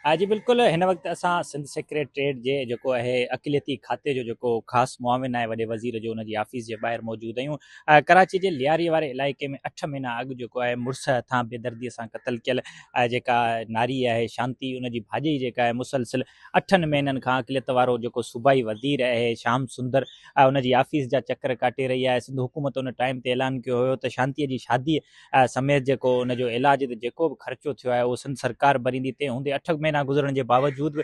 जी बिल्कुल हिन वक़्तु असां सिंध सेक्रेटरीट जे जेको आहे अक़िलियती खाते जो जेको ख़ासि मुआविन आहे वॾे वज़ीर जो उनजी ऑफ़िस जे ॿाहिरि मौजूदु आहियूं। कराची जे लियारी वारे इलाइक़े में 8 महीना अॻु जेको आहे मुड़ुस हथां बेदर्दीअ सां क़तलु कयल जेका नारी आहे शांति, उनजी भाॼाई जेका आहे मुसलसिल 8 महीननि खां अक़िलियत वारो जेको सूबाई वज़ीर आहे श्याम सुंदर, उनजी ऑफ़िस जा चकर काटे रही आहे। सिंध हुकूमत उन टाइम ते ऐलान कयो हुयो त शांतीअ जी शादी समेत जेको उनजो इलाज ते जेको बि ख़र्चो थियो आहे उहो सिंध सरकार भरींदी। तंहिं हूंदे 8 महीना गुज़रण जे बावजूदि बि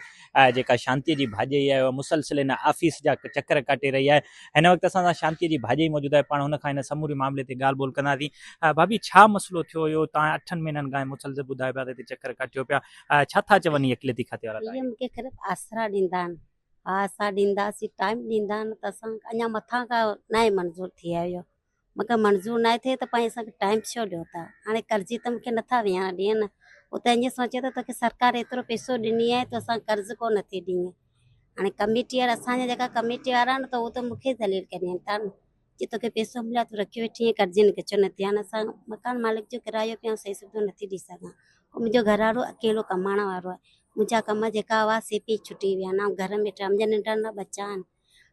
जेका शांतीअ जी भाॼाई आहे उहा मुसलसिल हिन ऑफ़िस जा चकर काटे रही आहे। हिन वक़्तु असां सां शांतीअ जी भाॼाई मौजूदु आहे, पाण हुन खां हिन समूरे मामले ते ॻाल्हि ॿोल कंदासीं। भाभी, छा मसइलो थियो हुयो? तव्हां 8 महीननि खां मुसलसिल ॿुधायो पिया त हिते चकर काटियो पिया, छा था चवनि अक़िलियती खाते वारा? इहे मूंखे सिर्फ़ु आसरा ॾींदा आहिनि। हा, असां ॾींदासीं, टाइम ॾींदा आहिनि त असां अञा मथां खां न आहे मंज़ूरु थी आयो। मूंखे मंज़ूरु न थिए त पंहिंजे असांखे टाइम छो ॾियो था? हाणे कर्ज़ी त मूंखे नथा विहारण ॾियनि। उहो त ईअं सोचे त तोखे सरकार एतिरो पैसो ॾिनी आहे त असां कर्ज़ु कोन थी ॾियूं। हाणे कमेटी वारा, असांजा जेका कमेटी वारा आहिनि त उहो त मूंखे दलील कनि था न कि तोखे पैसो मिलियो तूं रखी वेठी आहीं, कर्ज़ी न छो नथी। हाणे असां मकान मालिक जो किरायो पिया सही सुठो नथी ॾेई सघां। मुंहिंजो घर वारो अकेलो कमाइण वारो आहे। मुंहिंजा कम जेका हुआ से पई छुटी विया आहिनि। घर में मुंहिंजा नंढा नंढा बच्चा आहिनि।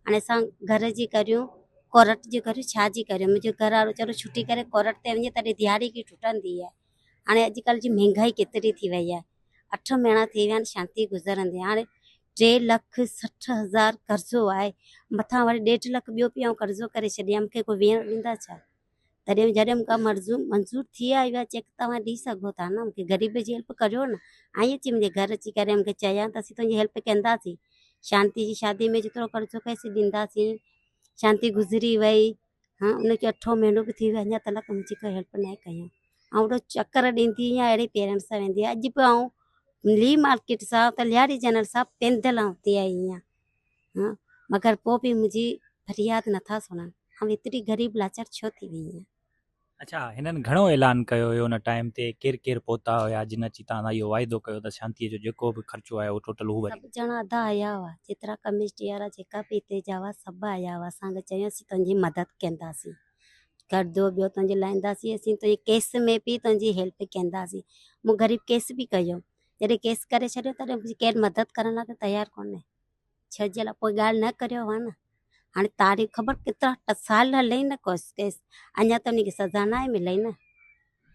हाणे असां घर जी करियूं, कोरट जी करियूं, छा जी करियूं? मुंहिंजो घर वारो चलो छुटी करे कोरट ते वञे तॾहिं दिहाड़ी की टुटंदी आहे। हाणे अॼुकल्ह जी महांगाई केतिरी थी वई आहे। 8 महीना थी विया आहिनि शांती गुज़रंदे। हाणे 3,60,000 कर्ज़ो आहे, मथां वरी 1.5 लख ॿियो पियो कर्ज़ो करे छॾियां। मूंखे कोई वेहण ॾींदा छा? तॾहिं जॾहिं मूंखे मंज़ूर थी आयो आहे चेक, तव्हां ॾेई सघो था न, मूंखे ग़रीब जी हेल्प करियो न। आई अची मुंहिंजे घर अची करे मूंखे चयां त असीं तुंहिंजी हेल्प कंदासीं। शांती जी शादी में जेतिरो कर्ज़ो कयोसीं ॾींदासीं। शांती गुज़री वई, हाँ, उनखे 8 महीनो बि थी वियो, अञा तलक मुंहिंजी कोई हेल्प न कयूं। ऐं ओॾो चकर ॾींदी आहियां, अहिड़े पेरेंट्स सां वेंदी आहे। अॼु बि आऊं ली मार्केट सां त लियारी जनरल सां पेंदल हुते आई आहियां, हाँ, मगर पोइ बि मुंहिंजी फरियाद नथा सुणनि। ऐं एतिरी ग़रीब लाचार छो थी वई आहियां? अच्छा, हिननि घणो ऐलान कयो हुयो हुन टाइम ते? केरु केरु पहुता हुया जिन अची तव्हां इहो वाइदो कयो त शांतीअ जो जेको बि ख़र्चो आहे उहो टोटल हू भरींदा? सभु ॼणा अदा आया हुआ, जेतिरा कमेटी वारा जेका बि हिते जा हुआ सभु आया हुआ। असांखे चयोसीं तुंहिंजी मदद कंदासीं, कर्ज़ो ॿियो तुंहिंजो लाहींदासीं, असीं तुंहिंजे केस में बि तुंहिंजी हेल्प कंदासीं। मूं ग़रीब केस बि कयो, जॾहिं केस करे छॾियो तॾहिं मुंहिंजी केरु मदद करण लाइ त तयारु कोन्हे। छह जे लाइ पोइ ॻाल्हि न करियो आहे न। हाणे तारीख़ ख़बर केतिरा साल हले न केस, अञा त उनखे सज़ा न आहे मिलई न।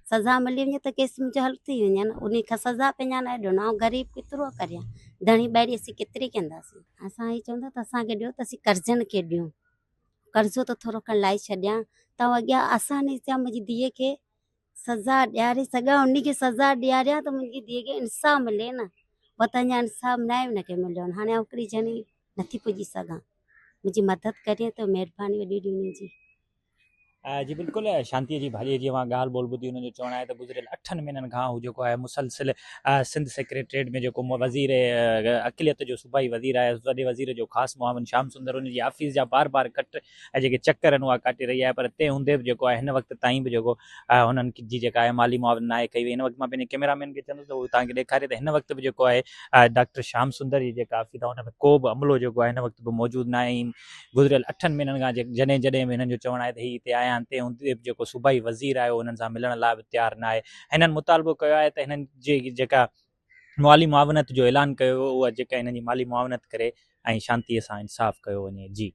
सज़ा मिली वञे त केस मुंहिंजो हल थी वञे न। उन खां सज़ा पंहिंजा न ॾियणो। ऐं ग़रीब केतिरो करियां, धणी ॿाहिरी असीं केतिरी कंदासीं? असां हीअ चवंदा त असांखे ॾियो त असीं कर्ज़नि खे ॾियूं, कर्ज़ो त थोरो खणी लाहे छॾियां त अॻियां आसानी सां मुंहिंजी धीअ खे सज़ा ॾियारे सघां। उनखे सज़ा ॾियारियां त मुंहिंजी धीअ खे इंसाफ़ मिले न। उहो त अञा इंसाफ़ न आहे उनखे मिलियो। हाणे हिकिड़ी ॼणी नथी पुॼी सघां, मुंहिंजी मदद करिए त महिरबानी वॾी ॾींहं जी। जी बिल्कुलु, शांतीअ जी भाॼीअ जी मां ॻाल्हि ॿोल ॿुधी। हुनजो चवणु आहे त गुज़िरियल 8 महीननि खां हू जेको आहे मुसलसिल सिंध सेक्रेटरीट में जेको वज़ीर अक़िलियत जो सूबाई वज़ीर आहे, वॾे वज़ीर जो ख़ासि मुआविन श्याम सुंदर, हुनजी ऑफ़िस जा बार बार कट जेके चकर आहिनि उहा काटे रही आहे। पर तंहिं हूंदे बि जेको आहे हिन वक़्तु ताईं बि जेको हुननि जी जेका आहे माली मुआविन न आहे कई वई। हिन वक़्तु मां पंहिंजे कैमरामैन खे चवंदुसि त उहो तव्हांखे ॾेखारे त हिन वक़्तु बि जेको आहे डॉक्टर श्याम सुंदर जी जेका ऑफ़िस आहे हुन में को बि अमलो जेको आहे हिन वक़्तु बि मौजूदु न आहे। गुज़िरियल 8 महीननि खां जॾहिं जॾहिं बि हिननि जो चवणु आहे त हीअ हिते आया आहिनि, तंहिं हूंदे बि जेको सूबाई वज़ीर आहे हुननि सां मिलण लाइ बि तयारु न आहे। हिननि मुतालबो कयो आहे त हिननि जी जेका माली मुआवनत जो ऐलान कयो उहा जेका हिननि जी माली मुआवनत करे ऐं शांतीअ सां इंसाफ़ कयो वञे। जी।